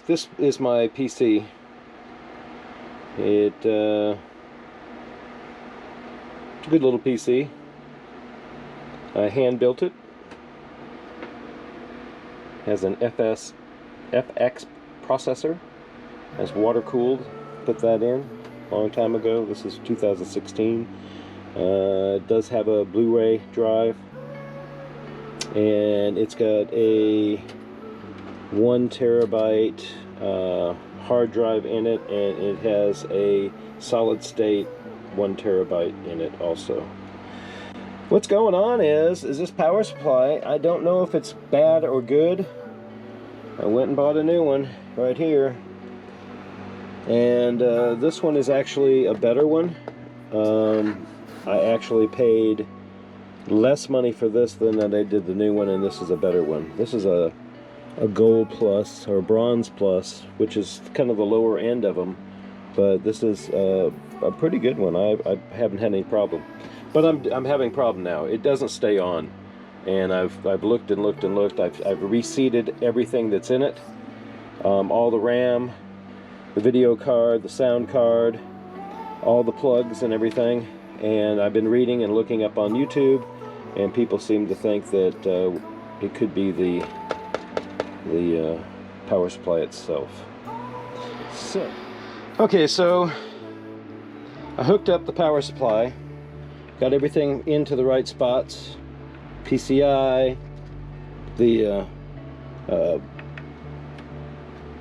this is my PC. It's a good little PC. I hand built it. Has an FX processor. Has water cooled. Put that in a long time ago. This is 2016. It does have a Blu-ray drive, and it's got a 1 terabyte hard drive in it, and it has a solid state 1 terabyte in it also. What's going on is this power supply, I don't know if it's bad or good. I went and bought a new one right here, and this one is actually a better one. I actually paid less money for this than I did the new one, and this is a better one. This is a gold plus or bronze plus, which is kind of the lower end of them, but this is a pretty good one. I haven't had any problem, but I'm having a problem now. It doesn't stay on, and I've looked and looked and looked. I've reseated everything that's in it, all the RAM, the video card, the sound card, all the plugs and everything. And I've been reading and looking up on YouTube, and people seem to think that it could be the power supply itself. So, okay, so I hooked up the power supply, got everything into the right spots, PCI, the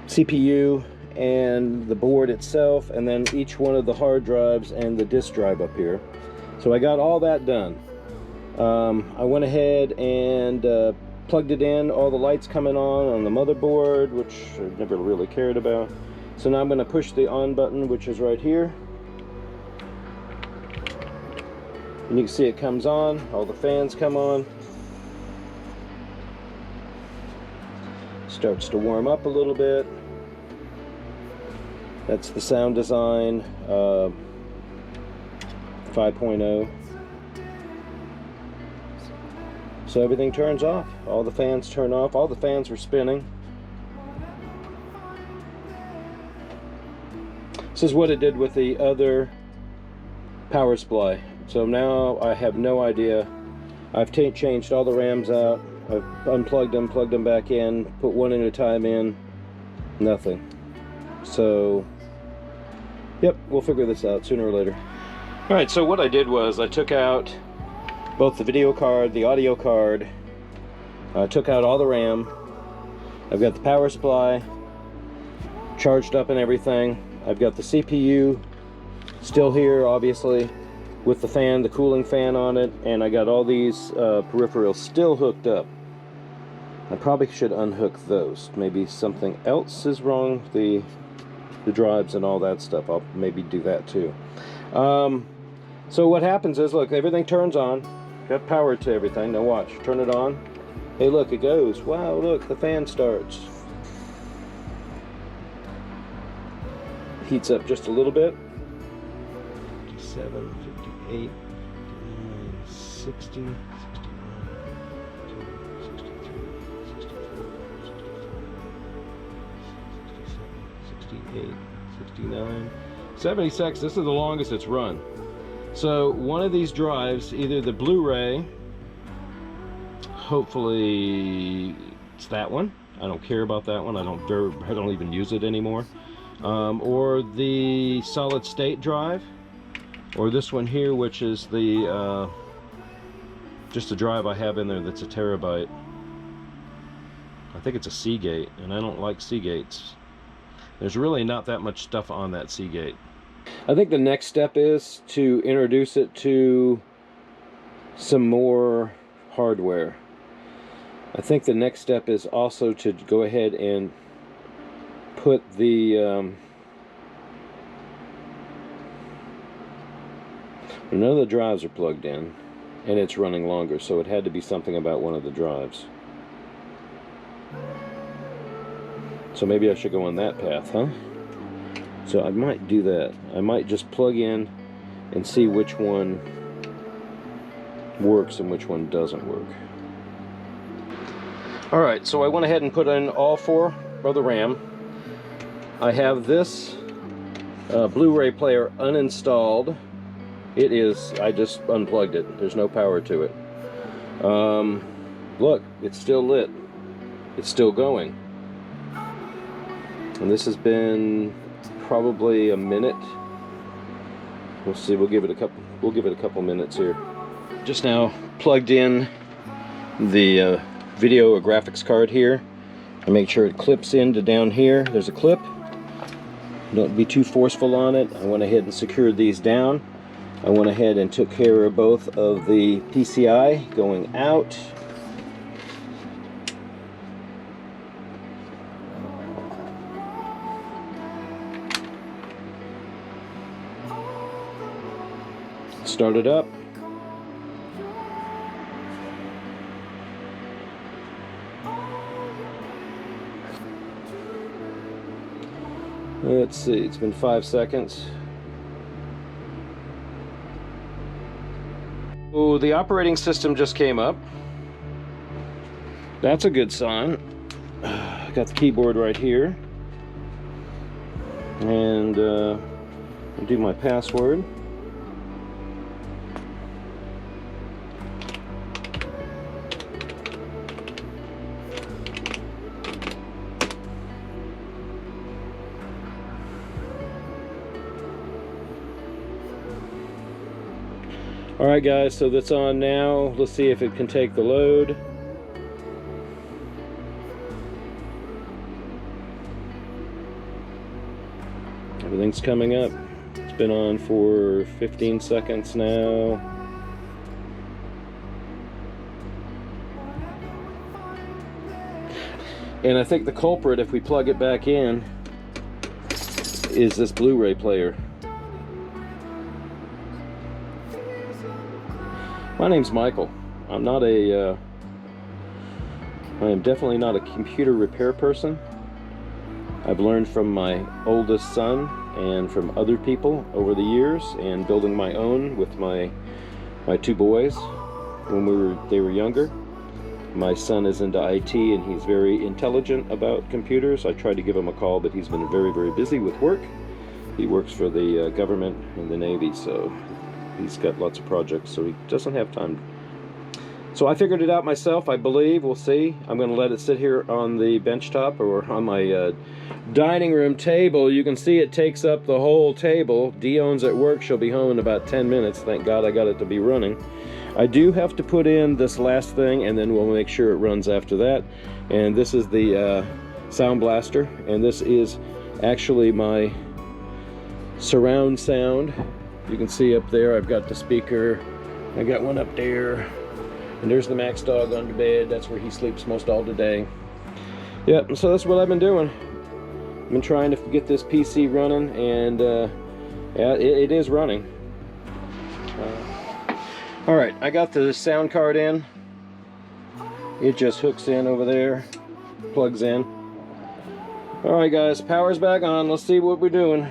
CPU, and the board itself, and then each one of the hard drives and the disk drive up here. So I got all that done. I went ahead and plugged it in, all the lights coming on the motherboard, which I've never really cared about. So now I'm going to push the on button, which is right here. And you can see it comes on, all the fans come on. Starts to warm up a little bit. That's the sound design 5.0. So everything turns off. All the fans turn off. All the fans were spinning. This is what it did with the other power supply. So now I have no idea. I've changed all the RAMs out. I've unplugged them, plugged them back in, put one at a time in. Nothing. So, yep, we'll figure this out sooner or later. Alright, so what I did was I took out both the video card, the audio card. I took out all the RAM. I've got the power supply charged up and everything. I've got the CPU still here, obviously, with the fan, the cooling fan on it, and I got all these peripherals still hooked up. I probably should unhook those. Maybe something else is wrong, the drives and all that stuff. I'll maybe do that too. So what happens is, look, everything turns on. Got power to everything. Now watch, turn it on. Hey, look, it goes. Wow, look, the fan starts. Heats up just a little bit. 57, 58, 59, 60, 61, 63, 64, 68, 69, 76. This is the longest it's run. So one of these drives, either the Blu-ray, hopefully it's that one. I don't care about that one. I don't even use it anymore. Or the solid state drive, or this one here, which is the just a drive I have in there that's a terabyte. I think it's a Seagate, and I don't like Seagates. There's really not that much stuff on that Seagate. I think the next step is to introduce it to some more hardware. I think the next step is also to go ahead and put the none of the drives are plugged in, and it's running longer, so it had to be something about one of the drives. So maybe I should go on that path, huh? So I might do that. I might just plug in and see which one works and which one doesn't work. Alright, so I went ahead and put in all 4 of the RAM. I have this Blu-ray player uninstalled. It is, I just unplugged it. There's no power to it. Look, it's still lit. It's still going. And this has been probably a minute. We'll see, we'll give it a couple minutes here. Just now plugged in the video or graphics card here. I make sure it clips into down here. There's a clip. Don't be too forceful on it. I went ahead and secured these down. I went ahead and took care of both of the PCI going out. Start it up. Let's see, it's been 5 seconds. Oh, the operating system just came up. That's a good sign. Got the keyboard right here. And I'll do my password. Alright guys, so that's on now. Let's see if it can take the load. Everything's coming up. It's been on for 15 seconds now. And I think the culprit, if we plug it back in, is this Blu-ray player. My name's Michael. I am definitely not a computer repair person. I've learned from my oldest son and from other people over the years, and building my own with my two boys when they were younger. My son is into IT and he's very intelligent about computers. I tried to give him a call, but he's been very, very busy with work. He works for the government in the Navy, so he's got lots of projects, so he doesn't have time. So I figured it out myself, I believe. We'll see. I'm going to let it sit here on the bench top or on my dining room table. You can see it takes up the whole table. Dion's at work. She'll be home in about 10 minutes. Thank God I got it to be running. I do have to put in this last thing, and then we'll make sure it runs after that. And this is the Sound Blaster, and this is actually my surround sound. You can see up there I've got the speaker. I got one up there. And there's the Max dog under bed. That's where he sleeps most all today. Yep, so that's what I've been doing. I've been trying to get this PC running, and yeah, it is running. Alright, I got the sound card in. It just hooks in over there, plugs in. Alright guys, power's back on. Let's see what we're doing.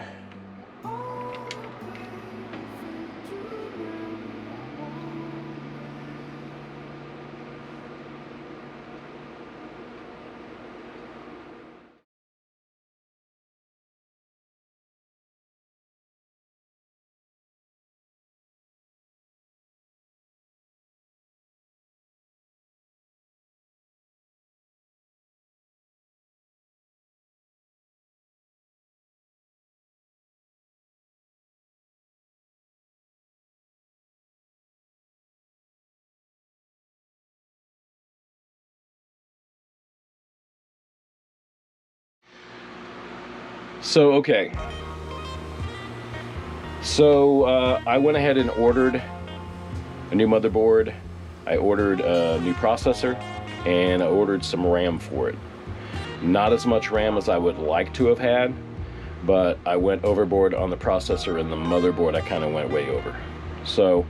So, okay. So, I went ahead and ordered a new motherboard. I ordered a new processor, and I ordered some RAM for it. Not as much RAM as I would like to have had, but I went overboard on the processor, and the motherboard I kind of went way over. So,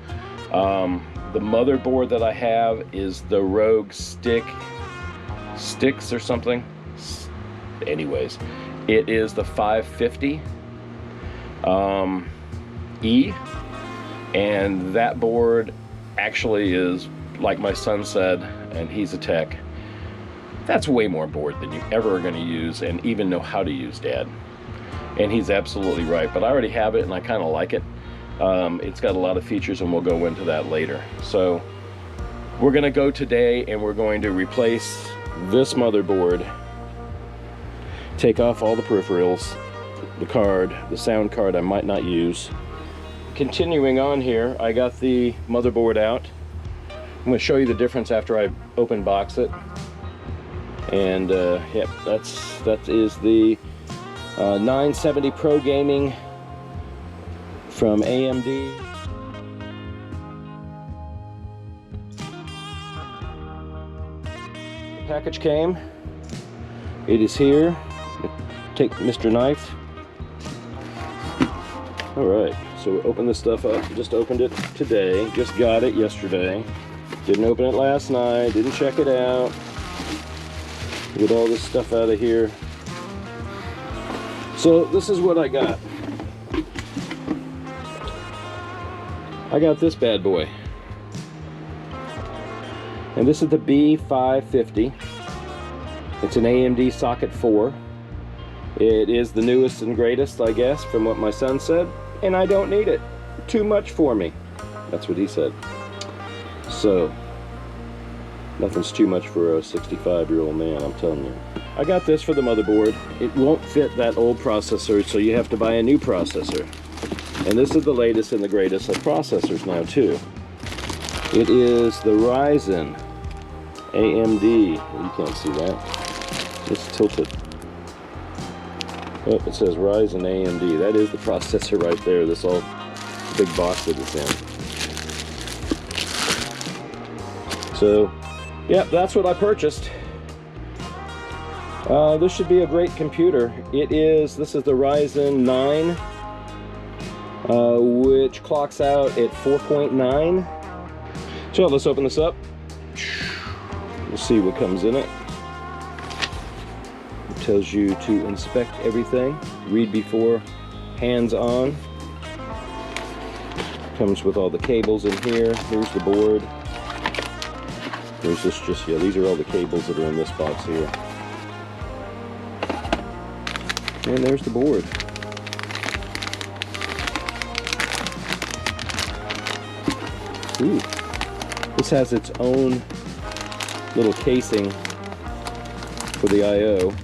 the motherboard that I have is the Rogue Sticks or something. Anyways. It is the 550 E, and that board actually is, like my son said, and he's a tech, that's way more board than you ever are going to use and even know how to use, Dad. And he's absolutely right, but I already have it and I kind of like it. It's got a lot of features and we'll go into that later. So we're going to go today and we're going to replace this motherboard, take off all the peripherals, the card, the sound card I might not use. Continuing on here, I got the motherboard out. I'm going to show you the difference after I open box it. And yep, that is the 970 Pro Gaming from AMD. The package came. It is here. Take Mr. Knife. Alright, so we open this stuff up. Just opened it today. Just got it yesterday. Didn't open it last night. Didn't check it out. Get all this stuff out of here. So this is what I got. I got this bad boy. And this is the B550. It's an AMD socket 4. It is the newest and greatest, I guess, from what my son said. And I don't need it. Too much for me. That's what he said. So, nothing's too much for a 65-year-old man, I'm telling you. I got this for the motherboard. It won't fit that old processor, so you have to buy a new processor. And this is the latest and the greatest of processors now, too. It is the Ryzen AMD. Well, you can't see that. Just tilt it. Oh, it says Ryzen AMD. That is the processor right there. This all big box that it's in. So, yeah, that's what I purchased. This should be a great computer. This is the Ryzen 9, which clocks out at 4.9. So let's open this up. We'll see what comes in it. It tells you to inspect everything, read before, hands on. Comes with all the cables in here. Here's the board. There's this these are all the cables that are in this box here. And there's the board. Ooh. This has its own little casing for the I/O.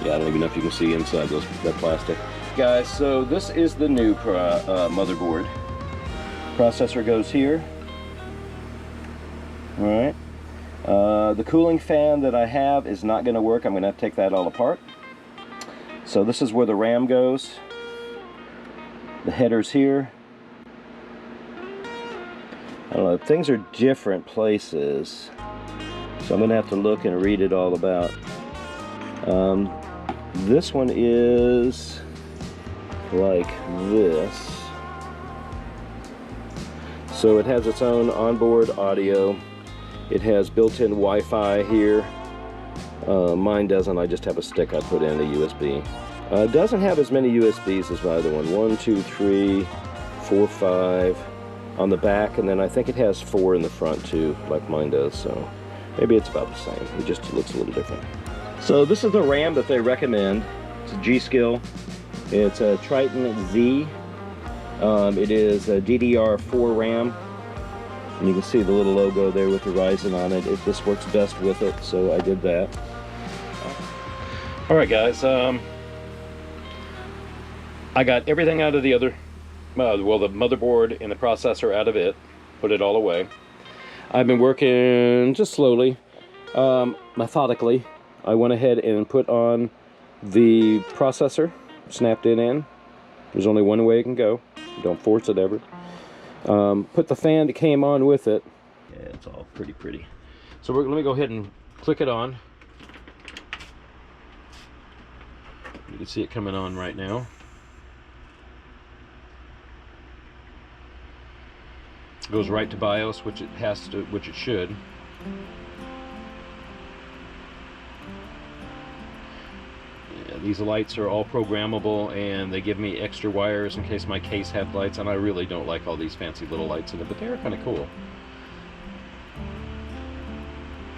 Yeah, I don't even know if you can see inside that plastic. Guys, so this is the new motherboard. Processor goes here. Alright. The cooling fan that I have is not going to work. I'm going to have to take that all apart. So this is where the RAM goes. The header's here. I don't know, things are different places. So I'm going to have to look and read it all about. This one is like this. So it has its own onboard audio. It has built-in Wi-Fi here. Mine doesn't. I just have a stick I put in a USB. It doesn't have as many USBs as my other one. 1, 2, 3, 4, 5 on the back, and then I think it has 4 in the front too, like mine does. So maybe it's about the same. It just looks a little different. So this is the RAM that they recommend. It's a G-Skill. It's a Triton Z. It is a DDR4 RAM. And you can see the little logo there with the Ryzen on it. This works best with it, so I did that. Alright guys, I got everything out of the other, well, the motherboard and the processor out of it, put it all away. I've been working just slowly, methodically. I went ahead and put on the processor, snapped it in. There's only one way it can go. Don't force it ever. Put the fan that came on with it. Yeah, it's all pretty. So let me go ahead and click it on. You can see it coming on right now. It goes right to BIOS, which it has to, which it should. Yeah, these lights are all programmable, and they give me extra wires in case my case had lights, and I really don't like all these fancy little lights in it, but they're kind of cool.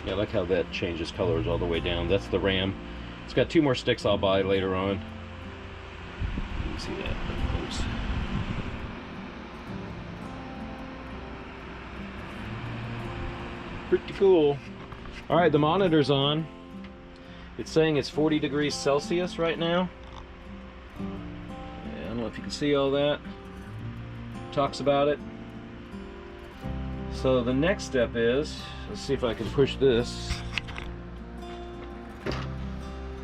Yeah, I like how that changes colors all the way down. That's the RAM. It's got 2 more sticks I'll buy later on. You can see that up close. Pretty cool. All right, the monitor's on. It's saying it's 40 degrees Celsius right now. I don't know if you can see all that. Talks about it. So the next step is, let's see if I can push this.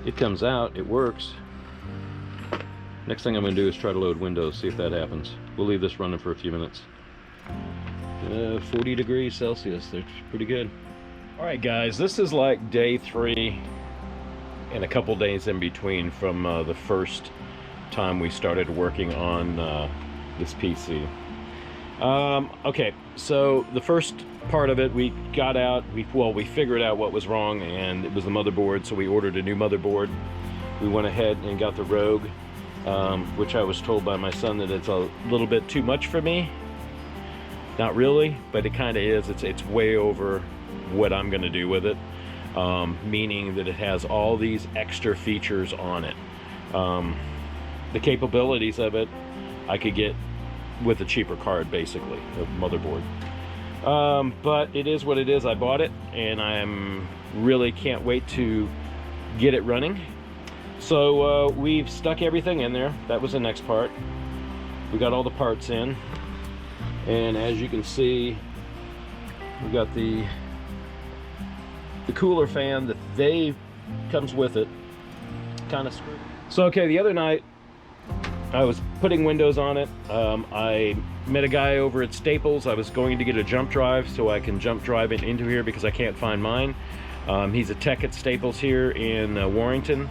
It comes out, it works. Next thing I'm going to do is try to load Windows, see if that happens. We'll leave this running for a few minutes. 40 degrees Celsius, that's pretty good. Alright guys, this is like day 3 and a couple days in between from the first time we started working on this PC. Okay, so the first part of it, we got out, we figured out what was wrong, and it was the motherboard, so we ordered a new motherboard. We went ahead and got the Rogue, which I was told by my son that it's a little bit too much for me. Not really, but it kind of is. It's way over what I'm going to do with it, meaning that it has all these extra features on it. The capabilities of it I could get with a cheaper card, basically, a motherboard. But it is what it is. I bought it, and I'm really can't wait to get it running. So we've stuck everything in there. That was the next part. We got all the parts in, and as you can see, we got the cooler fan that comes with it, kind of screwed. So okay, the other night I was putting Windows on it. I met a guy over at Staples. I was going to get a jump drive so I can jump drive it into here because I can't find mine. He's a tech at Staples here in Warrington,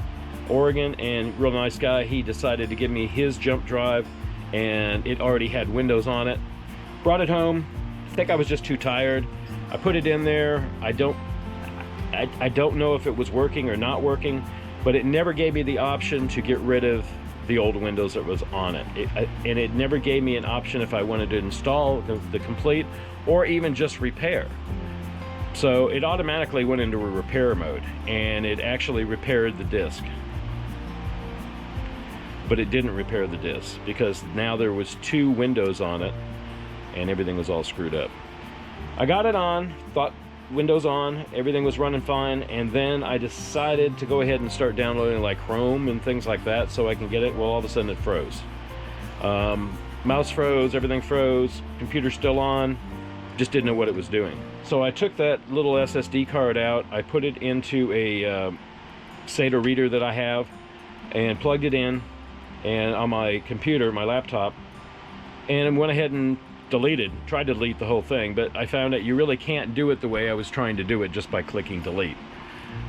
Oregon, and real nice guy. He decided to give me his jump drive, and it already had Windows on it. Brought it home. I think I was just too tired. I put it in there. I don't know if it was working or not working, but it never gave me the option to get rid of the old Windows that was on it. And it never gave me an option if I wanted to install the complete or even just repair. So it automatically went into a repair mode, and it actually repaired the disk. But it didn't repair the disk because now there was 2 Windows on it and everything was all screwed up. I got it on, thought Windows on, everything was running fine, and then I decided to go ahead and start downloading like Chrome and things like that so I can get it. Well, all of a sudden it froze. Mouse froze, everything froze, computer still on, just didn't know what it was doing. So I took that little SSD card out, I put it into a SATA reader that I have and plugged it in and on my computer, my laptop, and went ahead and tried to delete the whole thing, but I found that you really can't do it the way I was trying to do it just by clicking delete.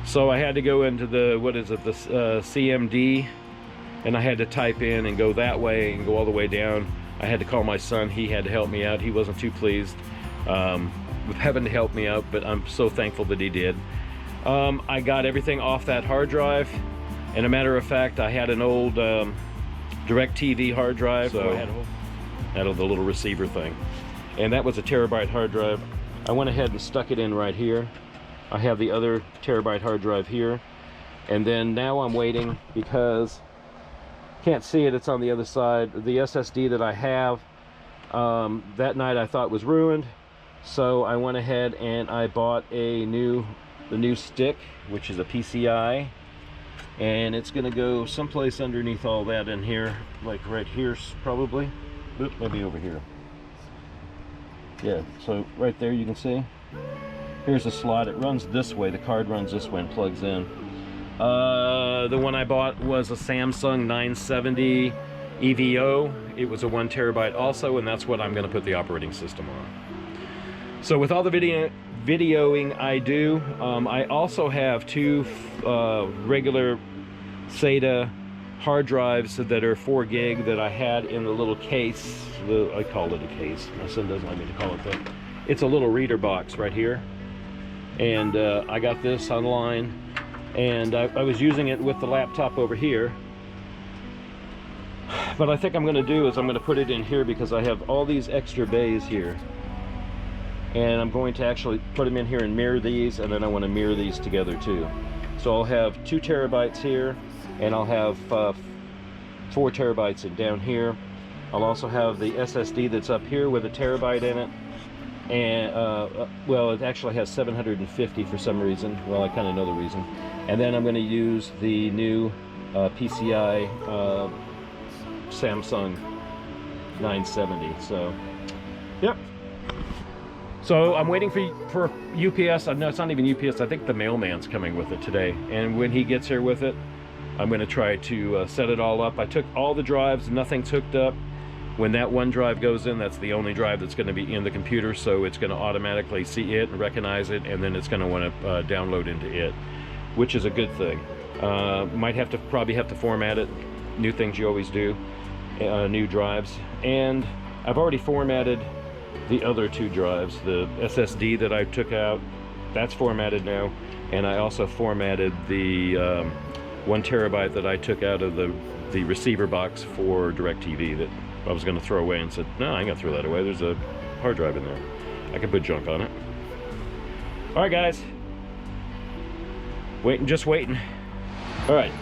So I had to go into the, CMD, and I had to type in and go that way and go all the way down. I had to call my son. He had to help me out. He wasn't too pleased with having to help me out, but I'm so thankful that he did. I got everything off that hard drive, and a matter of fact, I had an old DirecTV hard drive, so I had out of the little receiver thing, and that was a terabyte hard drive. I went ahead and stuck it in right here. I have the other terabyte hard drive here, and then now I'm waiting because can't see it, it's on the other side. The SSD that I have that night I thought was ruined, so I went ahead and I bought the new stick, which is a PCI, and it's gonna go someplace underneath all that in here, like right here probably. Oop, maybe over here. Yeah, so right there you can see. Here's a slot. It runs this way. The card runs this way and plugs in. The one I bought was a Samsung 970 EVO. It was a 1 terabyte also, and that's what I'm going to put the operating system on. So with all the videoing I do, I also have 2 regular SATA hard drives that are 4 gig that I had in the little case. I call it a case. My son doesn't like me to call it that. It's a little reader box right here, and I got this online, and I was using it with the laptop over here. But I think I'm going to do is I'm going to put it in here because I have all these extra bays here, and I'm going to actually put them in here and mirror these, and then I want to mirror these together too. So I'll have 2 terabytes here, and I'll have 4 terabytes down here. I'll also have the SSD that's up here with a terabyte in it. And well, it actually has 750 for some reason. Well, I kind of know the reason. And then I'm going to use the new PCI Samsung 970. So yep. So I'm waiting for UPS. No, it's not even UPS. I think the mailman's coming with it today. And when he gets here with it, I'm going to try to set it all up. I took all the drives, nothing's hooked up. When that one drive goes in, that's the only drive that's going to be in the computer, so it's going to automatically see it and recognize it, and then it's going to want to download into it, which is a good thing. Probably have to format it. New things you always do. New drives. And I've already formatted the other 2 drives. The SSD that I took out, that's formatted now. And I also formatted the 1 terabyte that I took out of the receiver box for DirecTV that I was going to throw away, and said, no, I ain't going to throw that away. There's a hard drive in there. I can put junk on it. All right, guys. Just waiting. All right.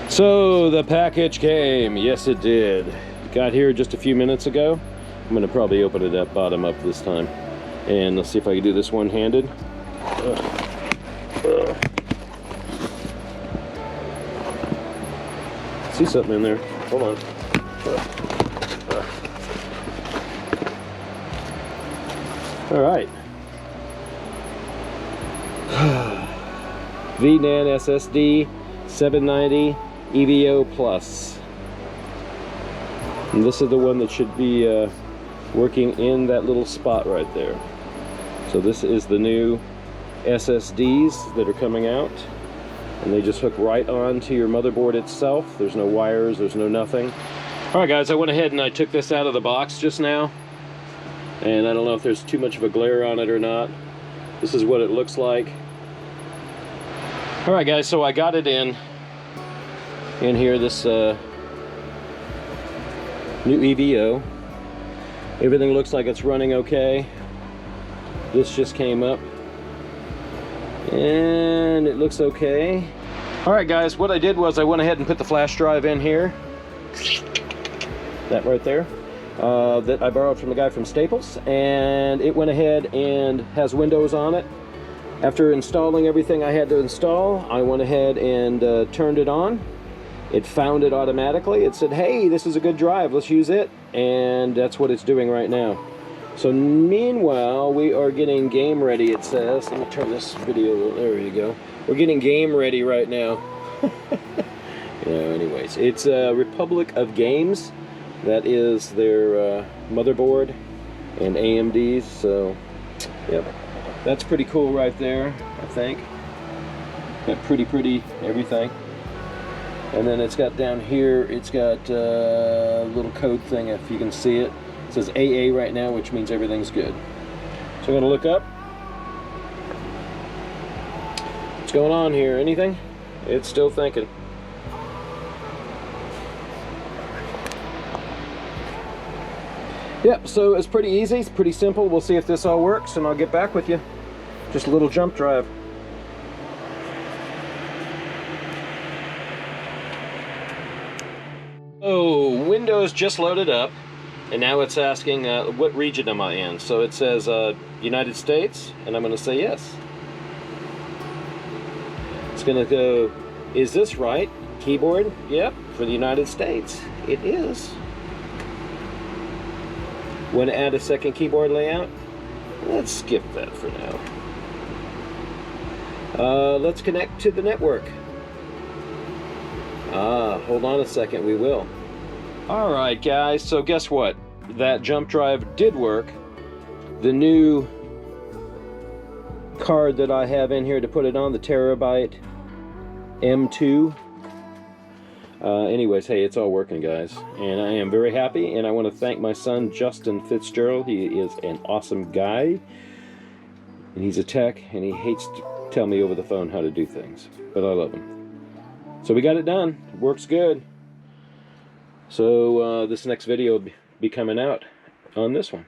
So the package came. Yes, it did. Got here just a few minutes ago. I'm going to probably open it up bottom up this time. And let's see if I can do this one-handed. See something in there. Hold on. All right. VNAND SSD 790 EVO Plus. And this is the one that should be working in that little spot right there. So this is the new SSDs that are coming out. And they just hook right onto your motherboard itself. There's no wires, there's no nothing. Alright guys, I went ahead and I took this out of the box just now. And I don't know if there's too much of a glare on it or not. This is what it looks like. Alright guys, so I got it in here, this new EVO. Everything looks like it's running okay. This just came up. And it looks okay. Alright guys, what I did was I went ahead and put the flash drive in here. That right there. That I borrowed from the guy from Staples. And it went ahead and has Windows on it. After installing everything I had to install, I went ahead and turned it on. It found it automatically. It said, hey, this is a good drive, let's use it. And that's what it's doing right now. So meanwhile, we are getting game ready, it says. Let me turn this video, there you go. We're getting game ready right now. Anyways, it's Republic of Games. That is their motherboard and AMD's, so yep. That's pretty cool right there, I think. Got pretty everything. And then it's got down here, it's got a little code thing, if you can see it. It says AA right now, which means everything's good. So I'm going to look up. What's going on here? Anything? It's still thinking. Yep, so it's pretty easy, it's pretty simple. We'll see if this all works and I'll get back with you. Just a little jump drive. Oh, Windows just loaded up. And now it's asking what region am I in. So it says United States, and I'm going to say yes. It's going to go, is this right? Keyboard? Yep, for the United States. It is. Want to add a second keyboard layout? Let's skip that for now. Let's connect to the network. Hold on a second, we will. Alright guys, so guess what? That jump drive did work. The new card that I have in here to put it on, the Terabyte M2. Anyways, hey, it's all working guys. And I am very happy, and I want to thank my son Justin Fitzgerald. He is an awesome guy. And he's a tech, and he hates to tell me over the phone how to do things. But I love him. So we got it done. It works good. So this next video will be coming out on this one.